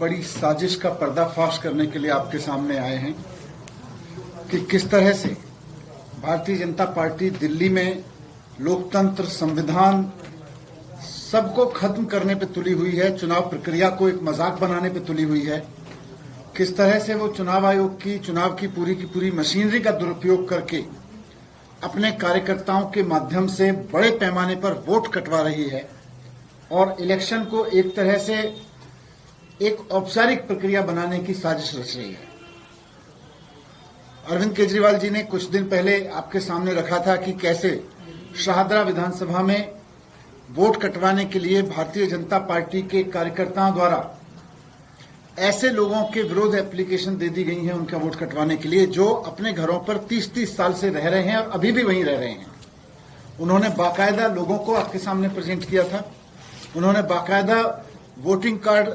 बड़ी साजिश का पर्दाफाश करने के लिए आपके सामने आए हैं कि किस तरह से भारतीय जनता पार्टी दिल्ली में लोकतंत्र, संविधान सबको खत्म करने पे तुली हुई है, चुनाव प्रक्रिया को एक मजाक बनाने पे तुली हुई है। किस तरह से वो चुनाव आयोग की चुनाव की पूरी मशीनरी का दुरुपयोग करके अपने कार्यकर्ताओं के माध्यम से बड़े पैमाने पर वोट कटवा रही है और इलेक्शन को एक तरह से एक औपचारिक प्रक्रिया बनाने की साजिश रच रही है। अरविंद केजरीवाल जी ने कुछ दिन पहले आपके सामने रखा था कि कैसे शाहदरा विधानसभा में वोट कटवाने के लिए भारतीय जनता पार्टी के कार्यकर्ताओं द्वारा ऐसे लोगों के विरुद्ध एप्लीकेशन दे दी गई है उनका वोट कटवाने के लिए जो अपने घरों पर 30-30 साल से रह रहे हैं और अभी भी वहीं रह रहे हैं। उन्होंने बाकायदा लोगों को आपके सामने प्रेजेंट किया था, उन्होंने बाकायदा वोटिंग कार्ड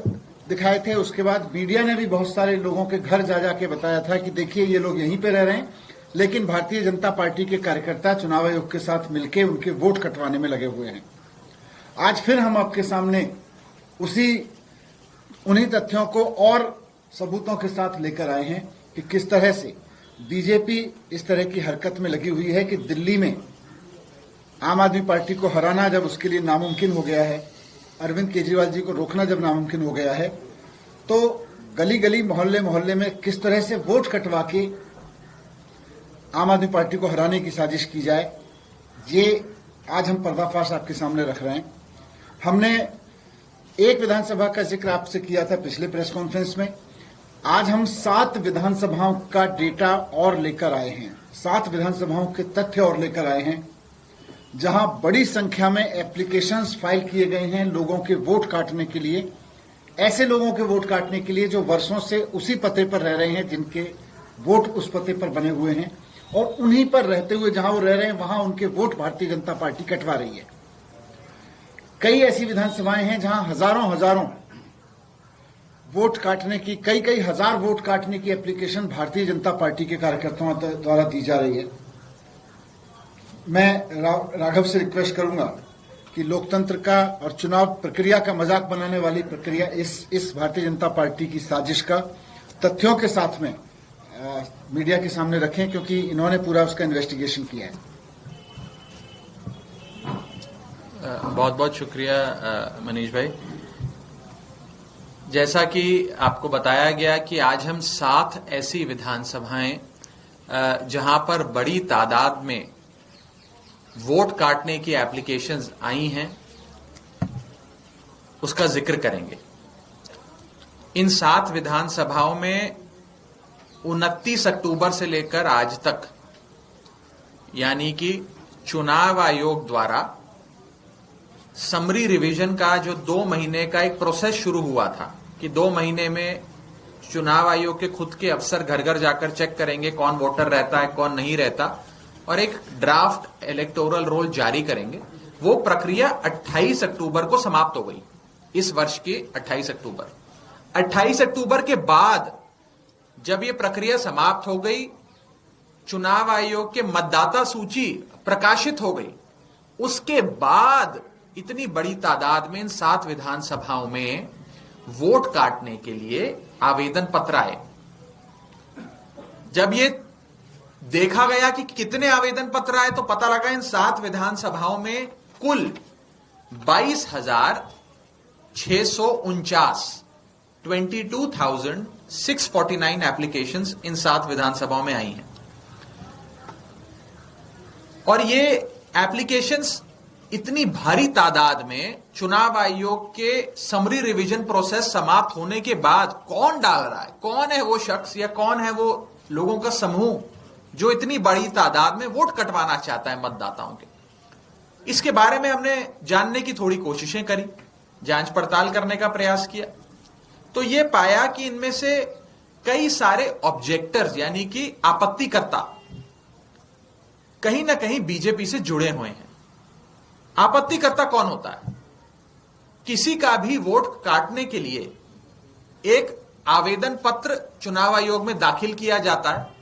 दिखाए थे। उसके बाद मीडिया ने भी बहुत सारे लोगों के घर जा जाके बताया था कि देखिए ये लोग यहीं पे रह रहे हैं, लेकिन भारतीय जनता पार्टी के कार्यकर्ता चुनाव आयोग के साथ मिलकर उनके वोट कटवाने में लगे हुए हैं। आज फिर हम आपके सामने उन्हीं तथ्यों को और सबूतों के साथ लेकर आए हैं कि किस तरह से बीजेपी इस तरह की हरकत में लगी हुई है कि दिल्ली में आम आदमी पार्टी को हराना जब उसके लिए नामुमकिन हो गया है, अरविंद केजरीवाल जी को रोकना जब नामुमकिन हो गया है, तो गली गली मोहल्ले मोहल्ले में किस तरह से वोट कटवा के आम आदमी पार्टी को हराने की साजिश की जाए, ये आज हम पर्दाफाश आपके सामने रख रहे हैं। हमने एक विधानसभा का जिक्र आपसे किया था पिछले प्रेस कॉन्फ्रेंस में। आज हम 7 विधानसभाओं का डेटा और लेकर आए हैं, 7 विधानसभाओं के तथ्य और लेकर आए हैं जहां बड़ी संख्या में एप्लीकेशंस फाइल किए गए हैं लोगों के वोट काटने के लिए, ऐसे लोगों के वोट काटने के लिए जो वर्षों से उसी पते पर रह रहे हैं, जिनके वोट उस पते पर बने हुए हैं और उन्हीं पर रहते हुए जहां वो रह रहे हैं वहां उनके वोट भारतीय जनता पार्टी कटवा रही है। कई ऐसी विधानसभाएं हैं जहां हजारों वोट काटने की, कई हजार वोट काटने की एप्लीकेशन भारतीय जनता पार्टी के कार्यकर्ताओं द्वारा दी जा रही है। मैं राघव से रिक्वेस्ट करूंगा कि लोकतंत्र का और चुनाव प्रक्रिया का मजाक बनाने वाली प्रक्रिया इस भारतीय जनता पार्टी की साजिश का तथ्यों के साथ में मीडिया के सामने रखें, क्योंकि इन्होंने पूरा उसका इन्वेस्टिगेशन किया है। बहुत बहुत शुक्रिया मनीष भाई। जैसा कि आपको बताया गया कि आज हम 7 ऐसी विधानसभाएं जहां पर बड़ी तादाद में वोट काटने की एप्लीकेशंस आई हैं उसका जिक्र करेंगे। इन 7 विधानसभाओं में 29 अक्टूबर से लेकर आज तक, यानी कि चुनाव आयोग द्वारा समरी रिवीजन का जो 2 महीने का एक प्रोसेस शुरू हुआ था कि 2 महीने में चुनाव आयोग के खुद के अफसर घर घर जाकर चेक करेंगे कौन वोटर रहता है कौन नहीं रहता और एक ड्राफ्ट इलेक्टोरल रोल जारी करेंगे, वो प्रक्रिया 28 अक्टूबर को समाप्त हो गई। इस वर्ष के 28 अक्टूबर के बाद जब ये प्रक्रिया समाप्त हो गई, चुनाव आयोग के मतदाता सूची प्रकाशित हो गई, उसके बाद इतनी बड़ी तादाद में इन 7 विधानसभाओं में वोट काटने के लिए आवेदन पत्र आए। जब ये देखा गया कि कितने आवेदन पत्र आए तो पता लगा इन 7 विधानसभाओं में कुल 22,649 एप्लीकेशंस इन 7 विधानसभाओं में आई हैं। और ये एप्लीकेशंस इतनी भारी तादाद में चुनाव आयोग के समरी रिवीजन प्रोसेस समाप्त होने के बाद कौन डाल रहा है, कौन है वो शख्स या कौन है वो लोगों का समूह जो इतनी बड़ी तादाद में वोट कटवाना चाहता है मतदाताओं के, इसके बारे में हमने जानने की थोड़ी कोशिशें करी, जांच पड़ताल करने का प्रयास किया, तो ये पाया कि इनमें से कई सारे ऑब्जेक्टर्स यानी कि आपत्तिकर्ता कहीं ना कहीं बीजेपी से जुड़े हुए हैं। आपत्तिकर्ता कौन होता है? किसी का भी वोट काटने के लिए एक आवेदन पत्र चुनाव आयोग में दाखिल किया जाता है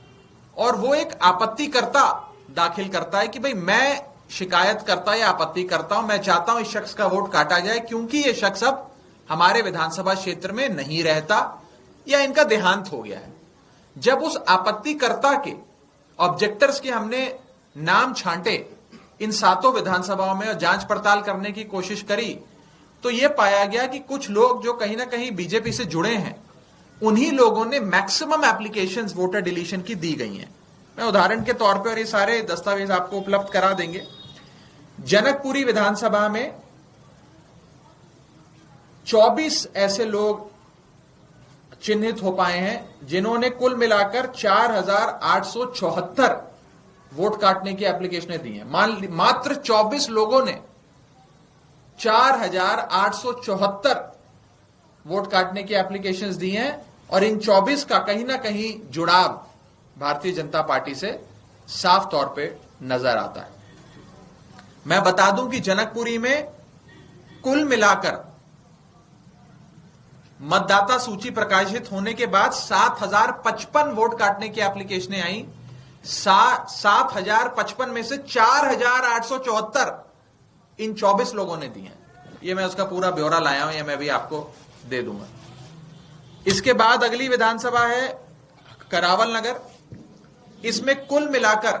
और वो एक आपत्तिकर्ता दाखिल करता है कि भाई मैं शिकायत करता या आपत्ति करता हूं, मैं चाहता हूं इस शख्स का वोट काटा जाए क्योंकि ये शख्स अब हमारे विधानसभा क्षेत्र में नहीं रहता या इनका देहांत हो गया है। जब उस आपत्तिकर्ता के, ऑब्जेक्टर्स के हमने नाम छांटे इन 7 विधानसभाओं में और जांच पड़ताल करने की कोशिश करी, तो यह पाया गया कि कुछ लोग जो कहीं ना कहीं बीजेपी से जुड़े हैं, उन्हीं लोगों ने मैक्सिमम एप्लीकेशंस वोटर डिलीशन की दी गई हैं। मैं उदाहरण के तौर पर, और ये सारे दस्तावेज आपको उपलब्ध करा देंगे, जनकपुरी विधानसभा में 24 ऐसे लोग चिन्हित हो पाए हैं जिन्होंने कुल मिलाकर 4,874 वोट काटने की एप्लीकेशनें दी हैं। मात्र 24 लोगों ने 4,874 वोट काटने की एप्लीकेशंस दी हैं, और इन 24 का कहीं ना कहीं जुड़ाव भारतीय जनता पार्टी से साफ तौर पे नजर आता है। मैं बता दूं कि जनकपुरी में कुल मिलाकर मतदाता सूची प्रकाशित होने के बाद 7,055 वोट काटने की एप्लीकेशनें आई। 7,055 में से 4,874 इन 24 लोगों ने दी हैं। ये मैं उसका पूरा ब्यौरा लाया हूं, ये मैं भी आपको दे दूंगा। इसके बाद अगली विधानसभा है करावल नगर। इसमें कुल मिलाकर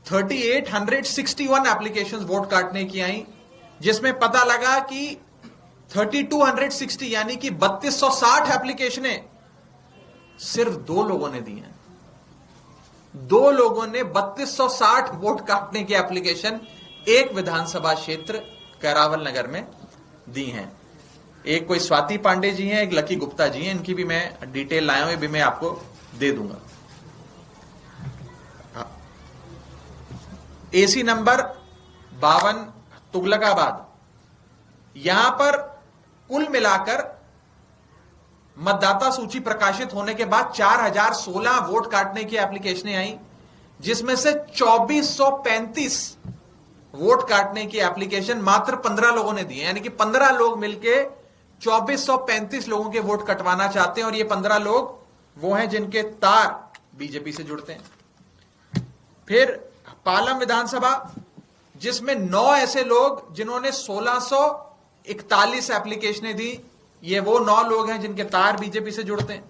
3,861 एप्लीकेशंस वोट काटने की आई, जिसमें पता लगा कि 3,260 यानी कि 3,260 एप्लीकेशनें सिर्फ 2 लोगों ने दी हैं। 2 लोगों ने 3,260 वोट काटने की एप्लीकेशन एक विधानसभा क्षेत्र करावल नगर में दी हैं। एक कोई स्वाति पांडे जी हैं, एक लकी गुप्ता जी हैं, इनकी भी मैं डिटेल लाया हूं, भी मैं आपको दे दूंगा। एसी नंबर 52 तुगलकाबाद, यहां पर कुल मिलाकर मतदाता सूची प्रकाशित होने के बाद 4,016 वोट काटने की एप्लीकेशनें आई, जिसमें से 2,435 वोट काटने की एप्लीकेशन मात्र 15 लोगों ने दी है। यानी कि 15 लोग मिलके 2,435 लोगों के वोट कटवाना चाहते हैं, और ये 15 लोग वो हैं जिनके तार बीजेपी से जुड़ते हैं। फिर पालम विधानसभा, जिसमें 9 ऐसे लोग जिन्होंने 1,641 एप्लीकेशनें दी, ये वो 9 लोग हैं जिनके तार बीजेपी से जुड़ते हैं।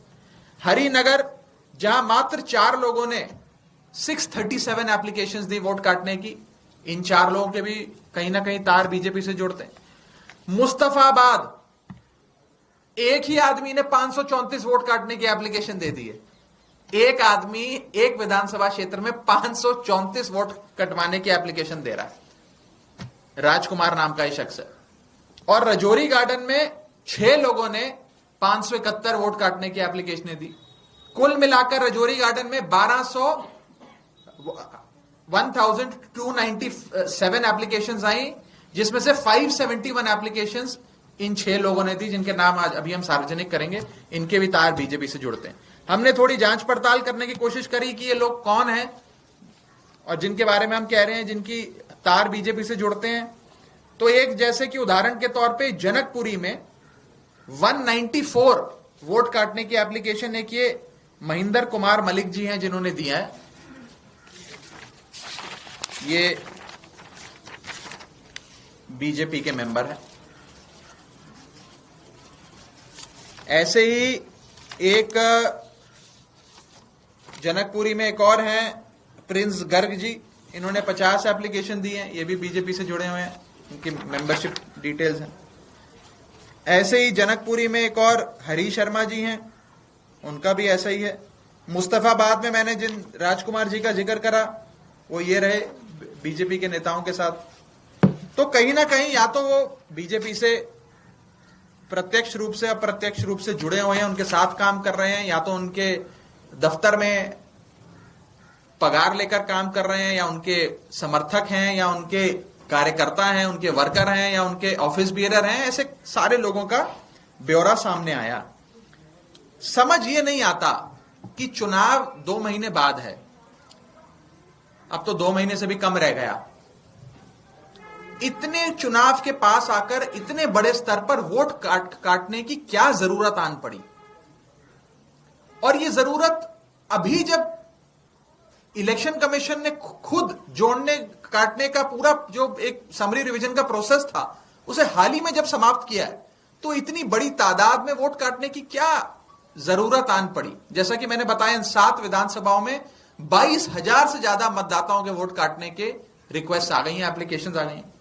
हरिनगर, जहां मात्र 4 लोगों ने 637 एप्लीकेशंस दी वोट काटने की, इन 4 लोगों के भी कहीं ना कहीं तार बीजेपी से जुड़ते हैं। मुस्तफाबाद, एक ही आदमी ने 534 वोट काटने की एप्लीकेशन दे दी है। एक आदमी एक विधानसभा क्षेत्र में 534 वोट कटवाने की एप्लीकेशन दे रहा है, राजकुमार नाम का ही शख्स है। और रजौरी गार्डन में 6 लोगों ने 571 वोट काटने की एप्लीकेशनें दी। कुल मिलाकर रजौरी गार्डन में 1,297 एप्लीकेशंस आई, जिसमें से 571 एप्लीकेशंस इन 6 लोगों ने दी, जिनके नाम आज अभी हम सार्वजनिक करेंगे। इनके भी तार बीजेपी से जुड़ते हैं। हमने थोड़ी जांच पड़ताल करने की कोशिश करी कि ये लोग कौन हैं और जिनके बारे में हम कह रहे हैं जिनकी तार बीजेपी से जुड़ते हैं। तो एक, जैसे कि उदाहरण के तौर पे जनकपुरी में 194 वोट काटने की एप्लीकेशन एक ये महेंद्र कुमार मलिक जी हैं जिन्होंने दिया है। ये बीजेपी के मेंबर हैं। ऐसे ही एक जनकपुरी में एक और हैं प्रिंस गर्ग जी, इन्होंने 50 एप्लीकेशन दी हैं, ये भी बीजेपी से जुड़े हुए हैं, इनकी मेंबरशिप डिटेल्स हैं। ऐसे ही जनकपुरी में एक और हरी शर्मा जी हैं, उनका भी ऐसा ही है। मुस्तफाबाद में मैंने जिन राजकुमार जी का जिक्र करा वो ये रहे बीजेपी के नेताओं के साथ। तो कहीं ना कहीं या तो वो बीजेपी से प्रत्यक्ष रूप से अप्रत्यक्ष रूप से जुड़े हुए हैं, उनके साथ काम कर रहे हैं, या तो उनके दफ्तर में पगार लेकर काम कर रहे हैं, या उनके समर्थक हैं, या उनके कार्यकर्ता हैं, उनके वर्कर हैं, या उनके ऑफिस बियरर हैं। ऐसे सारे लोगों का ब्यौरा सामने आया। समझ ये नहीं आता कि चुनाव 2 महीने बाद है, अब तो 2 महीने से भी कम रह गया। इतने चुनाव के पास आकर इतने बड़े स्तर पर वोट काटने की क्या जरूरत आन पड़ी? और ये जरूरत अभी जब इलेक्शन कमीशन ने खुद जोड़ने काटने का पूरा जो एक समरी रिवीजन का प्रोसेस था उसे हाल ही में जब समाप्त किया है, तो इतनी बड़ी तादाद में वोट काटने की क्या जरूरत आन पड़ी? जैसा कि मैंने बताया, इन 7 विधानसभाओं में 22,000 से ज्यादा मतदाताओं के वोट काटने के रिक्वेस्ट आ गई हैं, एप्लीकेशंस आ गई हैं।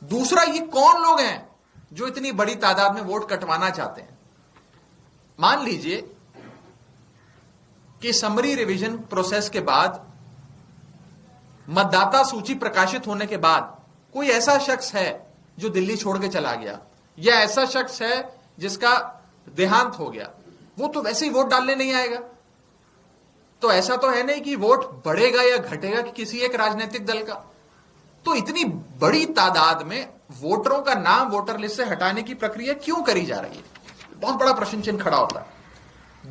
दूसरा, ये कौन लोग हैं जो इतनी बड़ी तादाद में वोट कटवाना चाहते हैं? मान लीजिए कि समरी रिवीजन प्रोसेस के बाद, मतदाता सूची प्रकाशित होने के बाद कोई ऐसा शख्स है जो दिल्ली छोड़ के चला गया, या ऐसा शख्स है जिसका देहांत हो गया, वो तो वैसे ही वोट डालने नहीं आएगा। तो ऐसा तो है नहीं कि वोट बढ़ेगा या घटेगा कि किसी एक राजनीतिक दल का। तो इतनी बड़ी तादाद में वोटरों का नाम वोटर लिस्ट से हटाने की प्रक्रिया क्यों करी जा रही है? बहुत बड़ा प्रश्न चिन्ह खड़ा होता है।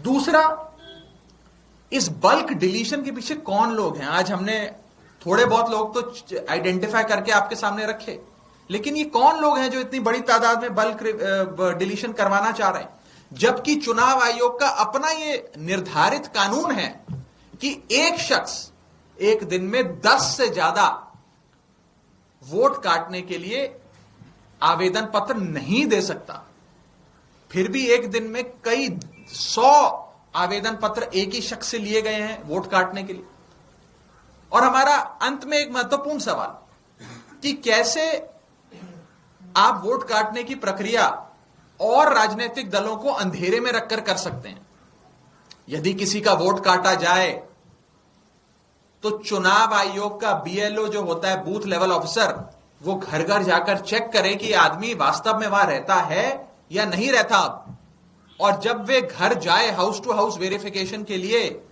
दूसरा, इस बल्क डिलीशन के पीछे कौन लोग हैं? आज हमने थोड़े बहुत लोग तो आइडेंटिफाई करके आपके सामने रखे, लेकिन ये कौन लोग हैं जो इतनी बड़ी तादाद में बल्क डिलीशन करवाना चाह रहे हैं? जबकि चुनाव आयोग का अपना ये निर्धारित कानून है कि एक शख्स एक दिन में 10 से ज्यादा वोट काटने के लिए आवेदन पत्र नहीं दे सकता। फिर भी एक दिन में कई 100 आवेदन पत्र एक ही शख्स से लिए गए हैं वोट काटने के लिए। और हमारा अंत में एक महत्वपूर्ण सवाल कि कैसे आप वोट काटने की प्रक्रिया और राजनीतिक दलों को अंधेरे में रखकर कर सकते हैं। यदि किसी का वोट काटा जाए तो चुनाव आयोग का बीएलओ जो होता है, बूथ लेवल ऑफिसर, वो घर घर जाकर चेक करे कि आदमी वास्तव में वहां रहता है या नहीं रहता। और जब वे घर जाए हाउस टू हाउस वेरिफिकेशन के लिए,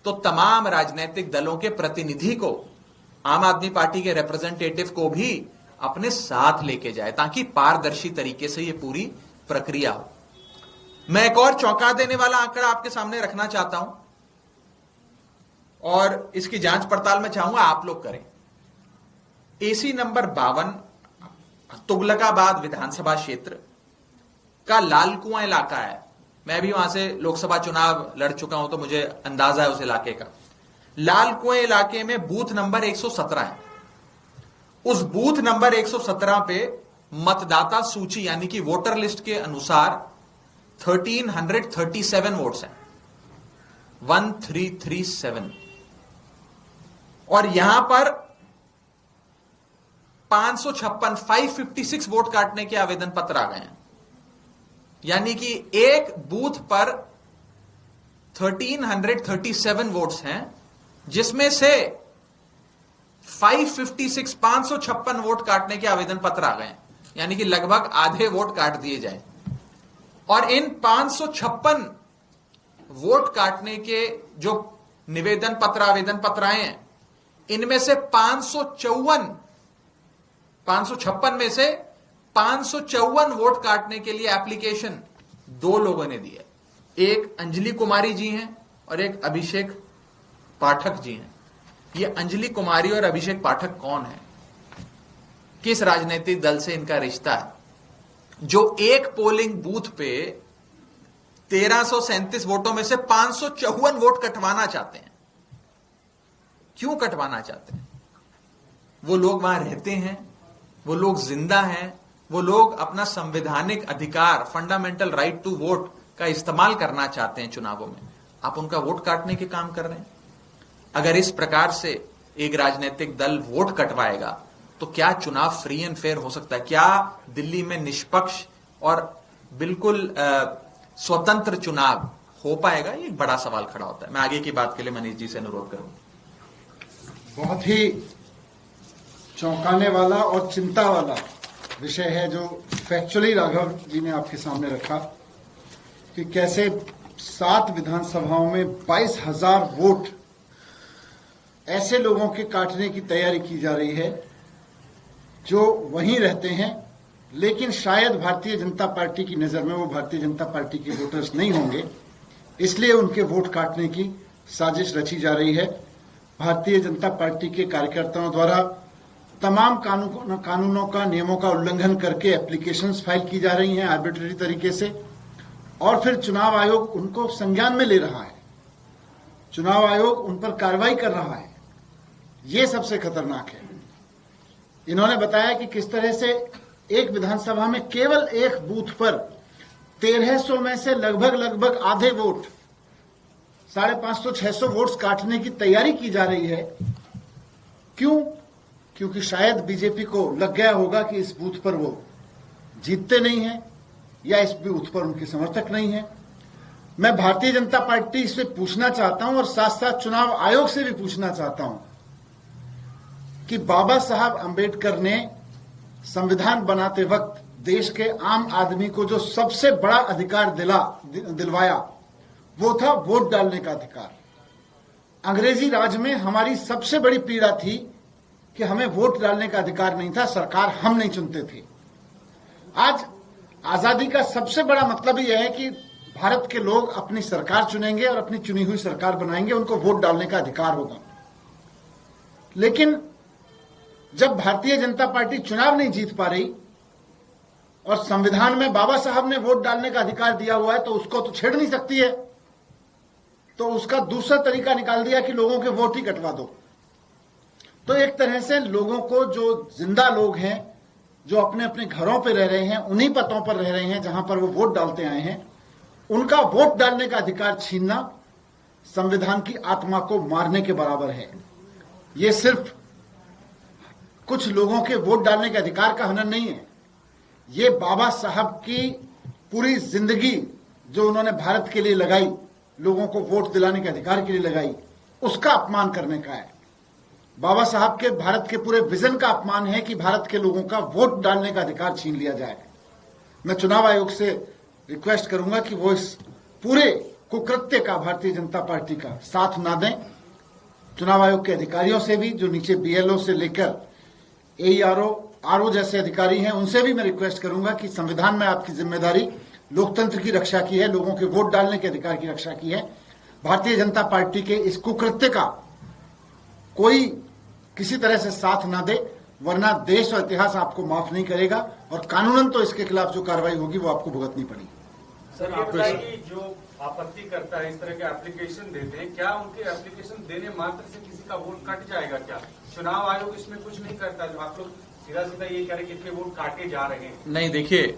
तो तमाम राजनीतिक दलों के प्रतिनिधि को, आम आदमी पार्टी के रिप्रेजेंटेटिव को भी अपने साथ लेके जाए, ताकि पारदर्शी तरीके से यह पूरी प्रक्रिया हो। मैं एक और चौंका देने वाला आंकड़ा आपके सामने रखना चाहता हूं, और इसकी जांच पड़ताल मैं चाहूंगा आप लोग करें। एसी नंबर 52 तुगलकाबाद विधानसभा क्षेत्र का लालकुआं इलाका है। मैं भी वहां से लोकसभा चुनाव लड़ चुका हूं, तो मुझे अंदाजा है उस इलाके का। लालकुआं इलाके में बूथ नंबर 117 है। उस बूथ नंबर 117 पे मतदाता सूची यानी कि वोटर लिस्ट के अनुसार 1337 वोट्स हैं, 1337। और यहां पर 556 वोट काटने के आवेदन पत्र आ गए हैं। यानी कि एक बूथ पर 1337 वोट्स हैं, जिसमें से 556 वोट काटने के आवेदन पत्र आ गए हैं। यानी कि लगभग आधे वोट काट दिए जाए। और इन 556 वोट काटने के जो निवेदन पत्र, आवेदन पत्र आए हैं, इनमें से 556 में से 554 वोट काटने के लिए एप्लीकेशन 2 लोगों ने दी है। एक अंजलि कुमारी जी हैं और एक अभिषेक पाठक जी हैं। ये अंजलि कुमारी और अभिषेक पाठक कौन है? किस राजनीतिक दल से इनका रिश्ता है, जो एक पोलिंग बूथ पे 1337 वोटों में से 554 वोट कटवाना चाहते हैं? क्यों कटवाना चाहते हैं? वो लोग वहां रहते हैं, वो लोग जिंदा हैं, वो लोग अपना संवैधानिक अधिकार, फंडामेंटल राइट टू वोट का इस्तेमाल करना चाहते हैं चुनावों में। आप उनका वोट काटने के काम कर रहे हैं। अगर इस प्रकार से एक राजनीतिक दल वोट कटवाएगा तो क्या चुनाव फ्री एंड फेयर हो सकता है? क्या दिल्ली में निष्पक्ष और बिल्कुल स्वतंत्र चुनाव हो पाएगा? ये एक बड़ा सवाल खड़ा होता है। मैं आगे की बात के लिए मनीष जी से अनुरोध करूंगा। बहुत ही चौंकाने वाला और चिंता वाला विषय है जो फैक्चुअली राघव जी ने आपके सामने रखा, कि कैसे 7 विधानसभाओं में 22,000 वोट ऐसे लोगों के काटने की तैयारी की जा रही है जो वहीं रहते हैं, लेकिन शायद भारतीय जनता पार्टी की नजर में वो भारतीय जनता पार्टी के वोटर्स नहीं होंगे, इसलिए उनके वोट काटने की साजिश रची जा रही है। भारतीय जनता पार्टी के कार्यकर्ताओं द्वारा तमाम कानूनों का, नियमों का उल्लंघन करके एप्लीकेशंस फाइल की जा रही हैं आर्बिट्रेरी तरीके से, और फिर चुनाव आयोग उनको संज्ञान में ले रहा है, चुनाव आयोग उन पर कार्रवाई कर रहा है। ये सबसे खतरनाक है। इन्होंने बताया कि किस तरह से एक विधानसभा में केवल एक बूथ पर 1300 में से लगभग आधे वोट, 550-600 वोट्स काटने की तैयारी की जा रही है। क्यों? क्योंकि शायद बीजेपी को लग गया होगा कि इस बूथ पर वो जीतते नहीं हैं या इस बूथ पर उनके समर्थक नहीं हैं। मैं भारतीय जनता पार्टी से पूछना चाहता हूं और साथ साथ चुनाव आयोग से भी पूछना चाहता हूं कि बाबा साहब अंबेडकर ने संविधान बनाते वक्त देश के आम आदमी को जो सबसे बड़ा अधिकार दिलवाया वो था वोट डालने का अधिकार। अंग्रेजी राज में हमारी सबसे बड़ी पीड़ा थी कि हमें वोट डालने का अधिकार नहीं था, सरकार हम नहीं चुनते थे। आज आजादी का सबसे बड़ा मतलब यह है कि भारत के लोग अपनी सरकार चुनेंगे और अपनी चुनी हुई सरकार बनाएंगे, उनको वोट डालने का अधिकार होगा। लेकिन जब भारतीय जनता पार्टी चुनाव नहीं जीत पा रही और संविधान में बाबा साहब ने वोट डालने का अधिकार दिया हुआ है तो उसको तो छेड़ नहीं सकती है, तो उसका दूसरा तरीका निकाल दिया कि लोगों के वोट ही कटवा दो। तो एक तरह से लोगों को, जो जिंदा लोग हैं, जो अपने अपने घरों पे रह रहे हैं, उन्हीं पतों पर रह रहे हैं जहां पर वो वोट डालते आए हैं, उनका वोट डालने का अधिकार छीनना संविधान की आत्मा को मारने के बराबर है। ये सिर्फ कुछ लोगों के वोट डालने के अधिकार का हनन नहीं है, ये बाबा साहब की पूरी जिंदगी जो उन्होंने भारत के लिए लगाई, लोगों को वोट दिलाने के अधिकार के लिए लगाई, उसका अपमान करने का है। बाबा साहब के भारत के पूरे विजन का अपमान है कि भारत के लोगों का वोट डालने का अधिकार छीन लिया जाए। मैं चुनाव आयोग से रिक्वेस्ट करूंगा कि वो इस पूरे कुकृत्य का भारतीय जनता पार्टी का साथ ना दें। चुनाव आयोग के अधिकारियों से भी, जो नीचे बीएलओ से लेकर एईआरओ, आरओ जैसे अधिकारी हैं, उनसे भी मैं रिक्वेस्ट करूंगा कि संविधान में आपकी जिम्मेदारी लोकतंत्र की रक्षा की है, लोगों के वोट डालने के अधिकार की रक्षा की है। भारतीय जनता पार्टी के इस कुकृत्य का कोई किसी तरह से साथ ना दे, वरना देश और इतिहास आपको माफ नहीं करेगा और कानूनन तो इसके खिलाफ जो कार्रवाई होगी वो आपको भुगतनी पड़ेगी। सर, आप बताइए, जो आपत्ति करता है, इस तरह के एप्लीकेशन देते हैं, क्या उनके एप्लीकेशन देने मात्र से किसी का वोट कट जाएगा? क्या चुनाव आयोग इसमें कुछ नहीं करता? जो आप लोग सीधा सीधा ये कह रहे हैं कि इतने वोट काटे जा रहे हैं। नहीं, देखिए,